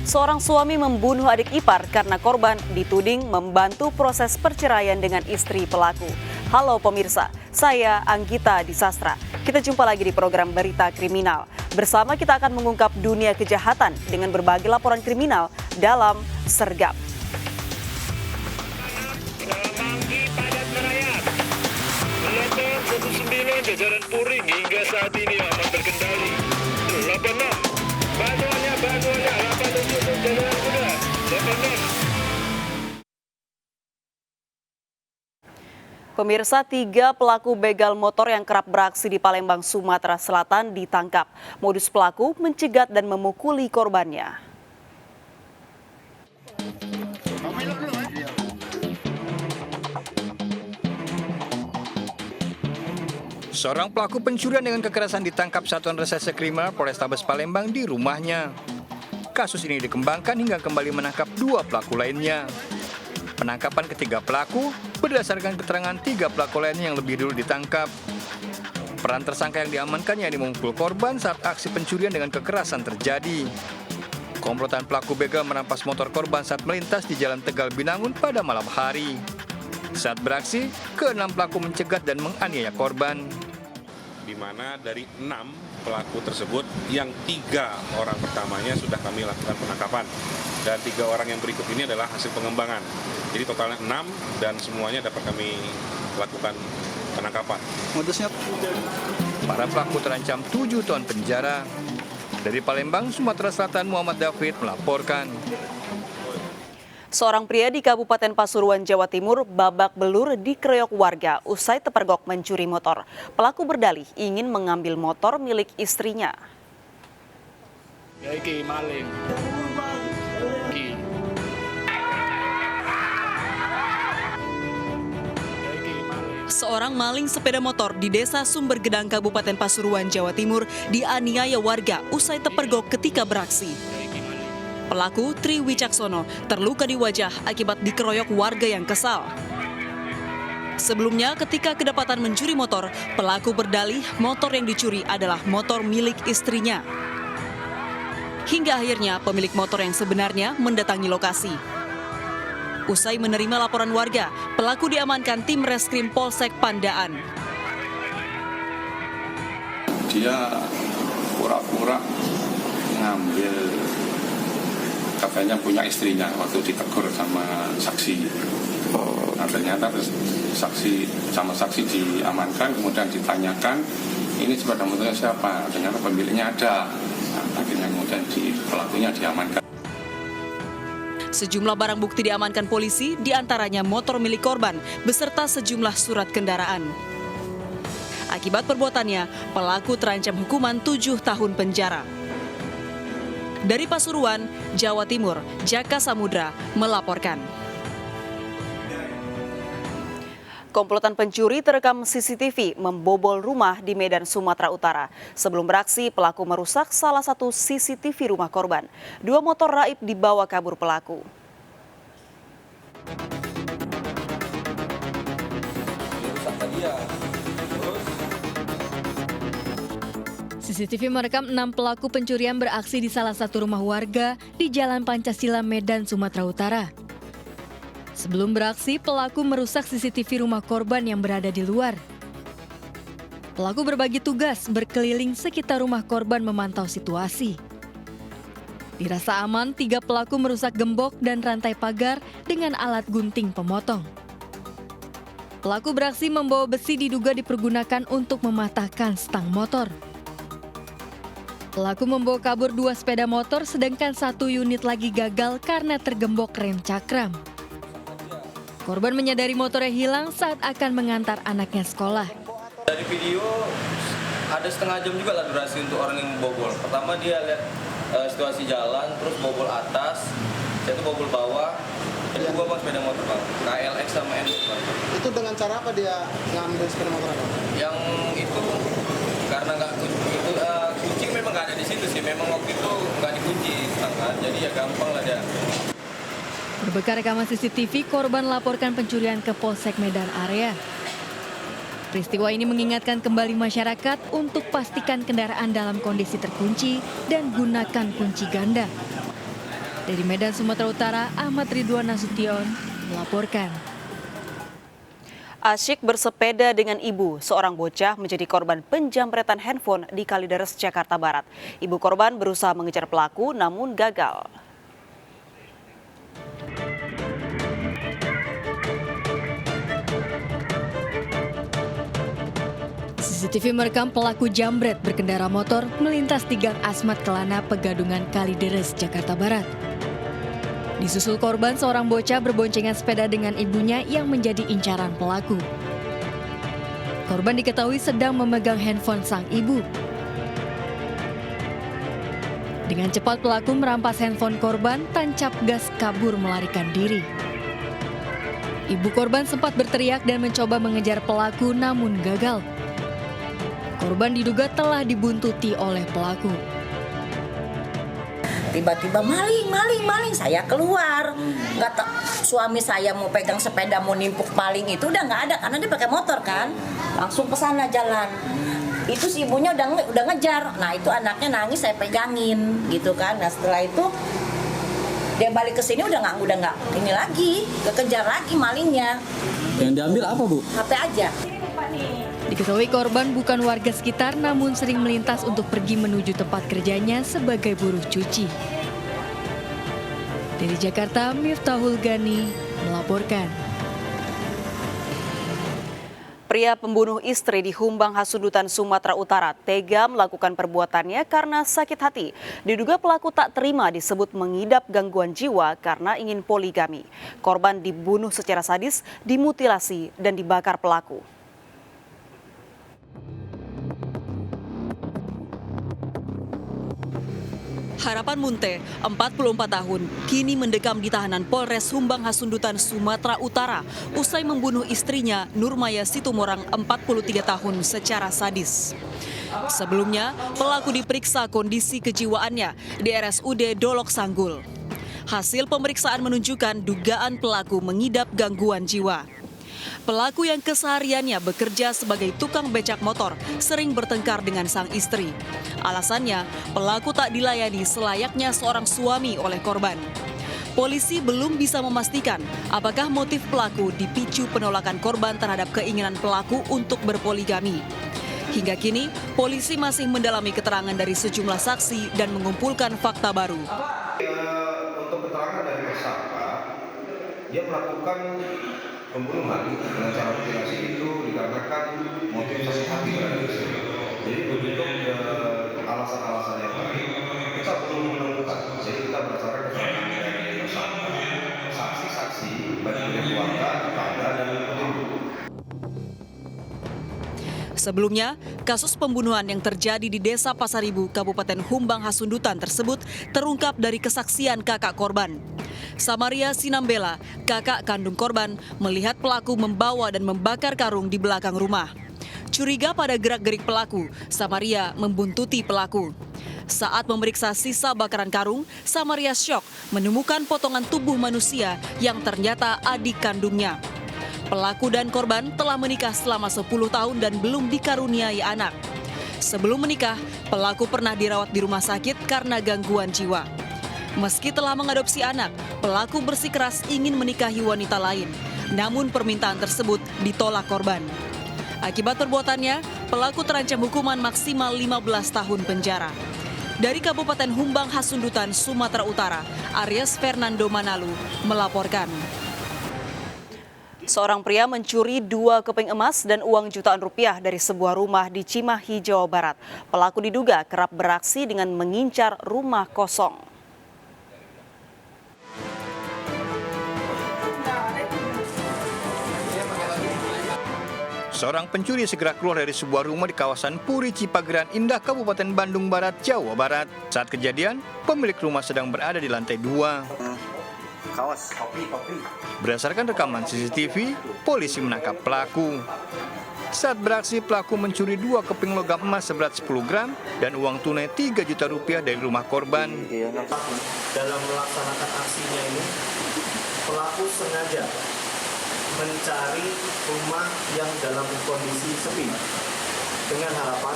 Seorang suami membunuh adik ipar karena korban dituding membantu proses perceraian dengan istri pelaku. Halo pemirsa, saya Anggita Disastra. Kita jumpa lagi di program Berita Kriminal. Bersama kita akan mengungkap dunia kejahatan dengan berbagai laporan kriminal dalam Sergap. Melotot 19 jajaran Puring hingga saat ini aman terkendali. 86 bantuannya 87 jajaran kuda 86. Pemirsa, 3 pelaku begal motor yang kerap beraksi di Palembang, Sumatera Selatan ditangkap. Modus pelaku mencegat dan memukuli korbannya. Seorang pelaku pencurian dengan kekerasan ditangkap Satuan Reserse Kriminal Polrestabes Palembang di rumahnya. Kasus ini dikembangkan hingga kembali menangkap 2 pelaku lainnya. Penangkapan ketiga pelaku berdasarkan keterangan 3 pelaku lainnya yang lebih dulu ditangkap. Peran tersangka yang diamankan yakni memukul korban saat aksi pencurian dengan kekerasan terjadi. Komplotan pelaku begal merampas motor korban saat melintas di Jalan Tegal Binangun pada malam hari. Saat beraksi, ke-6 pelaku mencegat dan menganiaya korban. Di mana dari 6 pelaku tersebut yang 3 orang pertamanya sudah kami lakukan penangkapan dan 3 orang yang berikut ini adalah hasil pengembangan. Jadi totalnya 6 dan semuanya dapat kami lakukan penangkapan. Modusnya para pelaku terancam 7 tahun penjara. Dari Palembang, Sumatera Selatan, Muhammad David melaporkan. Seorang pria di Kabupaten Pasuruan, Jawa Timur babak belur dikeroyok warga usai terpergok mencuri motor. Pelaku berdalih ingin mengambil motor milik istrinya. Seorang maling sepeda motor di Desa Sumbergedang, Kabupaten Pasuruan, Jawa Timur dianiaya warga usai terpergok ketika beraksi. Pelaku Tri Wicaksono terluka di wajah akibat dikeroyok warga yang kesal. Sebelumnya ketika kedapatan mencuri motor, pelaku berdalih motor yang dicuri adalah motor milik istrinya. Hingga akhirnya pemilik motor yang sebenarnya mendatangi lokasi. Usai menerima laporan warga, pelaku diamankan tim Reskrim Polsek Pandaan. Dia pura-pura ngambil katanya punya istrinya waktu ditegur sama saksi. Nah ternyata saksi diamankan, kemudian ditanyakan ini sepeda motornya siapa, ternyata pemiliknya ada. Nah, akhirnya kemudian pelakunya diamankan. Sejumlah barang bukti diamankan polisi, diantaranya motor milik korban beserta sejumlah surat kendaraan. Akibat perbuatannya, pelaku terancam hukuman 7 tahun penjara. Dari Pasuruan, Jawa Timur, Jaka Samudra melaporkan. Komplotan pencuri terekam CCTV membobol rumah di Medan, Sumatera Utara. Sebelum beraksi, pelaku merusak salah satu CCTV rumah korban. 2 motor raib dibawa kabur pelaku. CCTV merekam 6 pelaku pencurian beraksi di salah satu rumah warga di Jalan Pancasila, Medan, Sumatera Utara. Sebelum beraksi, pelaku merusak CCTV rumah korban yang berada di luar. Pelaku berbagi tugas berkeliling sekitar rumah korban memantau situasi. Dirasa aman, 3 pelaku merusak gembok dan rantai pagar dengan alat gunting pemotong. Pelaku beraksi membawa besi diduga dipergunakan untuk mematahkan stang motor. Pelaku membawa kabur 2 sepeda motor sedangkan 1 unit lagi gagal karena tergembok rem cakram. Korban menyadari motornya hilang saat akan mengantar anaknya sekolah. Dari video ada setengah jam juga lah durasi untuk orang yang bobol. Pertama dia lihat situasi jalan, terus bobol atas, saya itu bobol bawah. Jadi gua bawa sepeda motor bang, KLX sama N. Itu dengan cara apa dia ngambil sepeda motor? Yang itu karena nggak itu kucing memang nggak ada di situ sih. Memang waktu itu nggak dikunci, kan? Jadi ya gampang lah dia. Berbekal rekaman CCTV, korban laporkan pencurian ke Polsek Medan Area. Peristiwa ini mengingatkan kembali masyarakat untuk pastikan kendaraan dalam kondisi terkunci dan gunakan kunci ganda. Dari Medan, Sumatera Utara, Ahmad Ridwan Nasution melaporkan. Asyik bersepeda dengan ibu, seorang bocah menjadi korban penjamretan handphone di Kalideres, Jakarta Barat. Ibu korban berusaha mengejar pelaku namun gagal. CCTV merekam pelaku jambret berkendara motor melintas di Gang Asmat Kelana, Pegadungan, Kalideres, Jakarta Barat. Disusul korban, seorang bocah berboncengan sepeda dengan ibunya yang menjadi incaran pelaku. Korban diketahui sedang memegang handphone sang ibu. Dengan cepat pelaku merampas handphone korban, tancap gas kabur melarikan diri. Ibu korban sempat berteriak dan mencoba mengejar pelaku namun gagal. Korban diduga telah dibuntuti oleh pelaku. Tiba-tiba maling, saya keluar. Nggak tahu, suami saya mau pegang sepeda mau nimpuk maling itu udah nggak ada karena dia pakai motor kan. Langsung ke sana jalan. Itu si ibunya udah ngejar. Nah itu anaknya nangis saya pegangin gitu kan. Nah setelah itu dia balik ke sini udah nggak ini lagi, kekejar lagi malingnya. Yang diambil apa, Bu? HP aja. Diketahui korban bukan warga sekitar namun sering melintas untuk pergi menuju tempat kerjanya sebagai buruh cuci. Dari Jakarta, Miftahul Gani melaporkan. Pria pembunuh istri di Humbang Hasundutan, Sumatera Utara tega melakukan perbuatannya karena sakit hati. Diduga pelaku tak terima disebut mengidap gangguan jiwa karena ingin poligami. Korban dibunuh secara sadis, dimutilasi, dan dibakar pelaku. Harapan Munte, 44 tahun, kini mendekam di tahanan Polres Humbang Hasundutan, Sumatera Utara, usai membunuh istrinya Nurmaya Situmorang, 43 tahun, secara sadis. Sebelumnya, pelaku diperiksa kondisi kejiwaannya di RSUD Dolok Sanggul. Hasil pemeriksaan menunjukkan dugaan pelaku mengidap gangguan jiwa. Pelaku yang kesehariannya bekerja sebagai tukang becak motor sering bertengkar dengan sang istri. Alasannya, pelaku tak dilayani selayaknya seorang suami oleh korban. Polisi belum bisa memastikan apakah motif pelaku dipicu penolakan korban terhadap keinginan pelaku untuk berpoligami. Hingga kini, polisi masih mendalami keterangan dari sejumlah saksi dan mengumpulkan fakta baru. Untuk keterangan dari tersangka, dia melakukan pembunuhan dengan cara mutilasi itu dikarenakan motif sakit hati terhadap istri. Jadi untuk alasan-alasan yang lain kita belum menemukan. Jadi kita berdasarkan keterangan dari tersangka, saksi-saksi baik dari keluarga, tetangga dan petunjuk. Sebelumnya, kasus pembunuhan yang terjadi di Desa Pasaribu, Kabupaten Humbang Hasundutan tersebut terungkap dari kesaksian kakak korban. Samaria Sinambela, kakak kandung korban, melihat pelaku membawa dan membakar karung di belakang rumah. Curiga pada gerak-gerik pelaku, Samaria membuntuti pelaku. Saat memeriksa sisa bakaran karung, Samaria syok menemukan potongan tubuh manusia yang ternyata adik kandungnya. Pelaku dan korban telah menikah selama 10 tahun dan belum dikaruniai anak. Sebelum menikah, pelaku pernah dirawat di rumah sakit karena gangguan jiwa. Meski telah mengadopsi anak, pelaku bersikeras ingin menikahi wanita lain. Namun permintaan tersebut ditolak korban. Akibat perbuatannya, pelaku terancam hukuman maksimal 15 tahun penjara. Dari Kabupaten Humbang Hasundutan, Sumatera Utara, Aries Fernando Manalu melaporkan. Seorang pria mencuri 2 keping emas dan uang jutaan rupiah dari sebuah rumah di Cimahi, Jawa Barat. Pelaku diduga kerap beraksi dengan mengincar rumah kosong. Seorang pencuri segera keluar dari sebuah rumah di kawasan Puri Cipageran Indah, Kabupaten Bandung Barat, Jawa Barat. Saat kejadian, pemilik rumah sedang berada di lantai 2. Berdasarkan rekaman CCTV, polisi menangkap pelaku. Saat beraksi, pelaku mencuri 2 keping logam emas seberat 10 gram dan uang tunai 3 juta rupiah dari rumah korban. Dalam melaksanakan aksinya ini, pelaku sengaja mencari rumah yang dalam kondisi sepi dengan harapan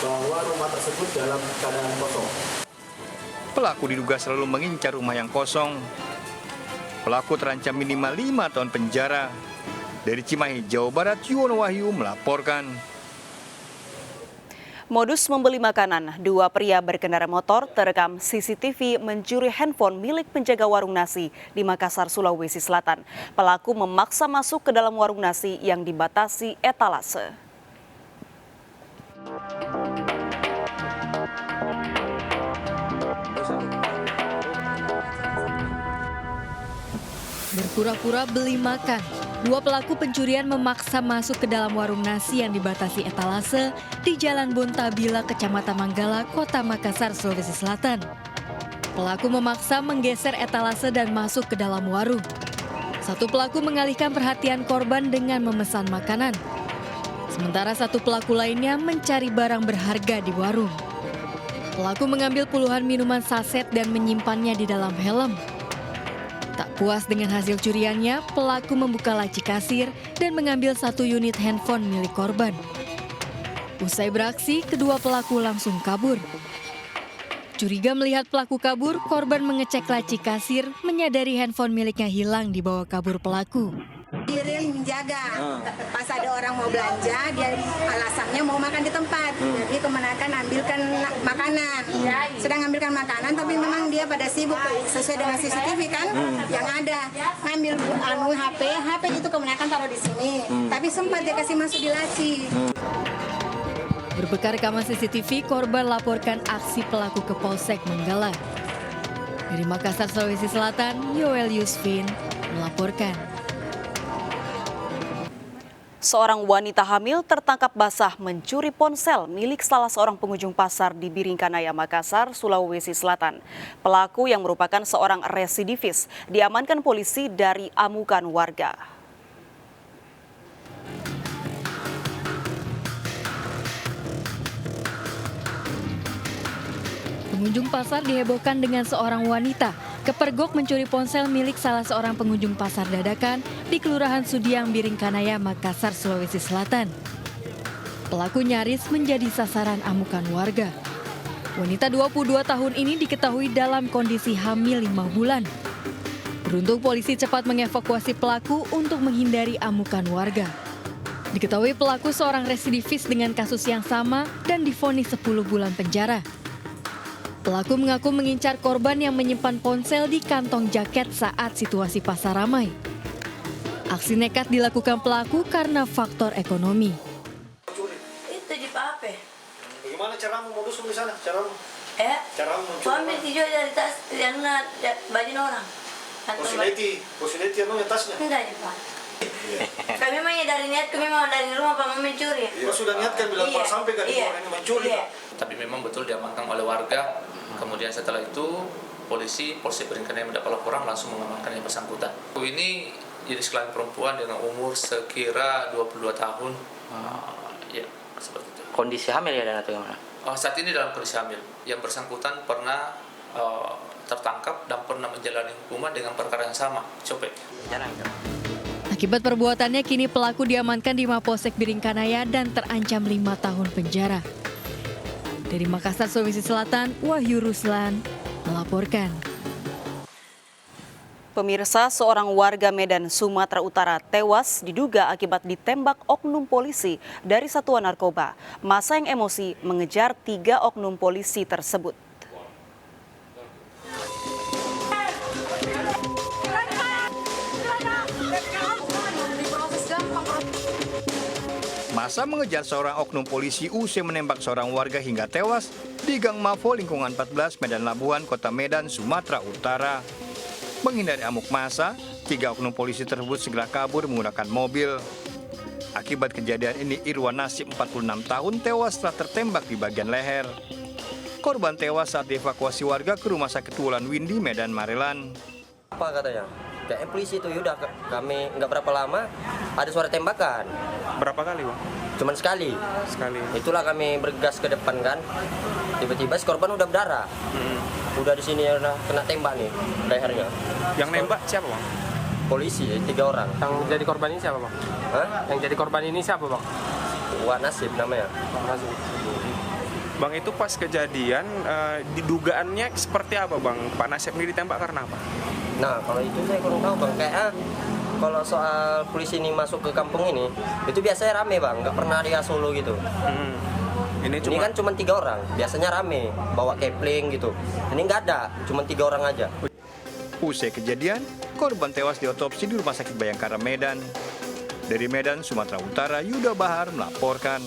bahwa rumah tersebut dalam keadaan kosong. Pelaku diduga selalu mengincar rumah yang kosong. Pelaku terancam minimal 5 tahun penjara. Dari Cimahi, Jawa Barat, Yuwono Wahyu melaporkan. Modus membeli makanan, 2 pria berkendara motor terekam CCTV mencuri handphone milik penjaga warung nasi di Makassar, Sulawesi Selatan. Pelaku memaksa masuk ke dalam warung nasi yang dibatasi etalase. Berpura-pura beli makan, 2 pelaku pencurian memaksa masuk ke dalam warung nasi yang dibatasi etalase di Jalan Bontabila, Kecamatan Manggala, Kota Makassar, Sulawesi Selatan. Pelaku memaksa menggeser etalase dan masuk ke dalam warung. Satu pelaku mengalihkan perhatian korban dengan memesan makanan. Sementara satu pelaku lainnya mencari barang berharga di warung. Pelaku mengambil puluhan minuman saset dan menyimpannya di dalam helm. Tak puas dengan hasil curiannya, pelaku membuka laci kasir dan mengambil 1 unit handphone milik korban. Usai beraksi, kedua pelaku langsung kabur. Curiga melihat pelaku kabur, korban mengecek laci kasir, menyadari handphone miliknya hilang dibawa kabur pelaku. Dia menjaga, pas ada orang mau belanja, dia alasannya mau makan di tempat, jadi kemenakan ambilkan makanan, sedang ambilkan makanan, tapi memang dia pada sibuk sesuai dengan CCTV kan, yang ada ngambil HP itu kemenakan taruh di sini, tapi sempat dia kasih masuk di laci. Berbekal rekaman CCTV, korban laporkan aksi pelaku ke Polsek Manggala. Dari Makassar, Sulawesi Selatan, Yoel Yusfin melaporkan. Seorang wanita hamil tertangkap basah mencuri ponsel milik salah seorang pengunjung pasar di Biringkanaya, Makassar, Sulawesi Selatan. Pelaku yang merupakan seorang residivis diamankan polisi dari amukan warga. Pengunjung pasar dihebohkan dengan seorang wanita kepergok mencuri ponsel milik salah seorang pengunjung pasar dadakan di Kelurahan Sudiang, Biringkanaya, Makassar, Sulawesi Selatan. Pelaku nyaris menjadi sasaran amukan warga. Wanita 22 tahun ini diketahui dalam kondisi hamil 5 bulan. Beruntung polisi cepat mengevakuasi pelaku untuk menghindari amukan warga. Diketahui pelaku seorang residivis dengan kasus yang sama dan divonis 10 bulan penjara. Pelaku mengaku mengincar korban yang menyimpan ponsel di kantong jaket saat situasi pasar ramai. Aksi nekat dilakukan pelaku karena faktor ekonomi. Itu di apa? Bagaimana caramu modus di sana? Caramu mencuri? Suami tidur dari tas yang baju orang. Posineti yang tasnya? Enggak ya Pak. Kami memang dari niat, kami memang dari rumah Pak mau mencuri. Kau sudah niatkan bila sampai kan orang ini mencuri? Tapi memang betul diamankan oleh warga. Kemudian setelah itu Polsek Biringkanaya mendapat laporan langsung mengamankan yang bersangkutan. Ini jenis kelamin perempuan dengan umur sekira 22 tahun. Ya, seperti itu. Kondisi hamil ya dan atau gimana? Saat ini dalam kondisi hamil. Yang bersangkutan pernah tertangkap dan pernah menjalani hukuman dengan perkara yang sama, copet. Akibat perbuatannya, kini pelaku diamankan di Mapolsek Biringkanaya dan terancam 5 tahun penjara. Dari Makassar, Sulawesi Selatan, Wahyu Ruslan melaporkan. Pemirsa, seorang warga Medan, Sumatera Utara tewas diduga akibat ditembak oknum polisi dari satuan narkoba. Massa yang emosi mengejar 3 oknum polisi tersebut. Massa mengejar seorang oknum polisi usai menembak seorang warga hingga tewas di Gang Mavo lingkungan 14 Medan Labuan, Kota Medan, Sumatera Utara. Menghindari amuk massa, 3 oknum polisi tersebut segera kabur menggunakan mobil. Akibat kejadian ini, Irwan Nasib 46 tahun tewas setelah tertembak di bagian leher. Korban tewas saat dievakuasi warga ke Rumah Sakit Wulan Windy, Medan Marelan. Apa katanya? Ya, polisi itu yaudah kami nggak berapa lama ada suara tembakan. Berapa kali, Bang? Cuman sekali. Itulah kami bergegas ke depan kan. Tiba-tiba si korban udah berdarah. Udah di sini udah kena tembak nih lehernya. Yang nembak siapa, Bang? Polisi, 3 orang. Yang jadi korban ini siapa, Bang? Hah? Yang jadi korban ini siapa, Bang? Wak Nasib namanya. Nasib. Bang, itu pas kejadian didugaannya seperti apa Bang? Pak Nasib ini ditembak karena apa? Nah, kalau itu saya kurang tahu Bang. Kayak kalau soal polisi ini masuk ke kampung ini, itu biasanya rame Bang, nggak pernah dia solo gitu. Ini kan cuma 3 orang, biasanya rame, bawa kepling gitu. Ini nggak ada, cuma 3 orang aja. Usai kejadian, korban tewas diotopsi di Rumah Sakit Bayangkara Medan. Dari Medan, Sumatera Utara, Yuda Bahar melaporkan.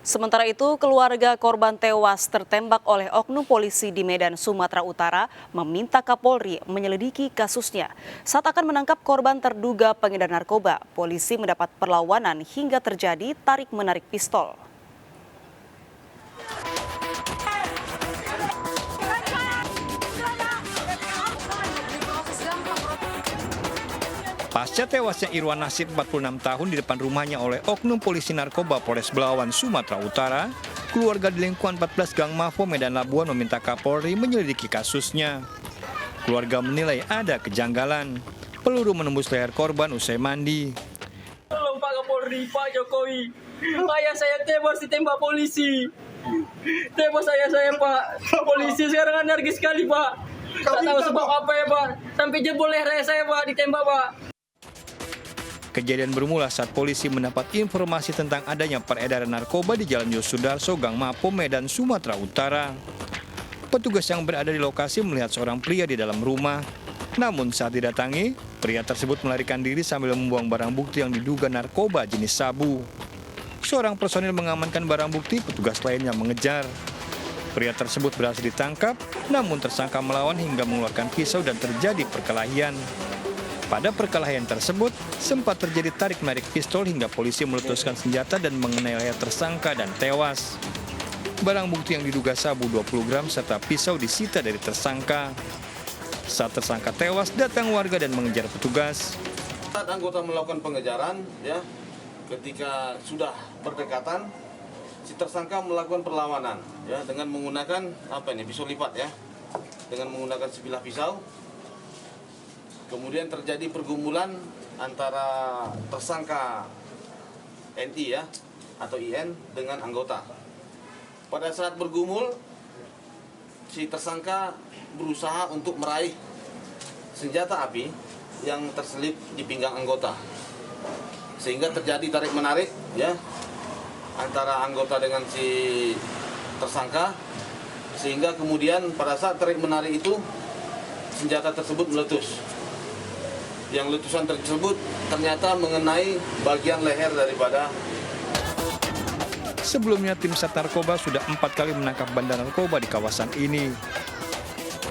Sementara itu, keluarga korban tewas tertembak oleh oknum polisi di Medan, Sumatera Utara meminta Kapolri menyelidiki kasusnya. Saat akan menangkap korban terduga pengedar narkoba, polisi mendapat perlawanan hingga terjadi tarik-menarik pistol. Pasca tewasnya Irwan Nasib 46 tahun di depan rumahnya oleh oknum polisi narkoba Polres Belawan, Sumatera Utara, keluarga di lingkungan 14 Gang Mafo Medan Labuan meminta Kapolri menyelidiki kasusnya. Keluarga menilai ada kejanggalan. Peluru menembus leher korban usai mandi. Tolong Pak Kapolri, Pak Jokowi, ayah saya tewas ditembak polisi. Tewas ayah saya Pak, polisi sekarang anarkis sekali Pak. Tak tahu sebab apa ya Pak, sampai jebol leher saya Pak, ditembak Pak. Kejadian bermula saat polisi mendapat informasi tentang adanya peredaran narkoba di Jalan Yosudarso, Gang Mapo, Medan, Sumatera Utara. Petugas yang berada di lokasi melihat seorang pria di dalam rumah. Namun saat didatangi, pria tersebut melarikan diri sambil membuang barang bukti yang diduga narkoba jenis sabu. Seorang personil mengamankan barang bukti, petugas lainnya mengejar. Pria tersebut berhasil ditangkap, namun tersangka melawan hingga mengeluarkan pisau dan terjadi perkelahian. Pada perkelahian tersebut, sempat terjadi tarik-menarik pistol hingga polisi meletuskan senjata dan mengenai leher tersangka dan tewas. Barang bukti yang diduga sabu 20 gram serta pisau disita dari tersangka. Saat tersangka tewas, datang warga dan mengejar petugas. Saat anggota melakukan pengejaran, ya, ketika sudah berdekatan, si tersangka melakukan perlawanan, ya, dengan menggunakan pisau lipat, ya, dengan menggunakan sebilah pisau. Kemudian terjadi pergumulan antara tersangka NI, ya, atau IN dengan anggota. Pada saat bergumul, si tersangka berusaha untuk meraih senjata api yang terselip di pinggang anggota, sehingga terjadi tarik-menarik, ya, antara anggota dengan si tersangka, sehingga kemudian pada saat tarik-menarik itu senjata tersebut meletus. Yang letusan tersebut ternyata mengenai bagian leher daripada. Sebelumnya tim Sat Narkoba sudah 4 kali menangkap bandar narkoba di kawasan ini.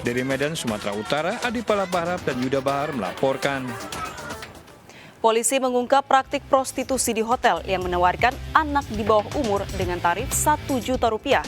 Dari Medan, Sumatera Utara, Adi Palaparap dan Yuda Bahar melaporkan. Polisi mengungkap praktik prostitusi di hotel yang menawarkan anak di bawah umur dengan tarif Rp1 juta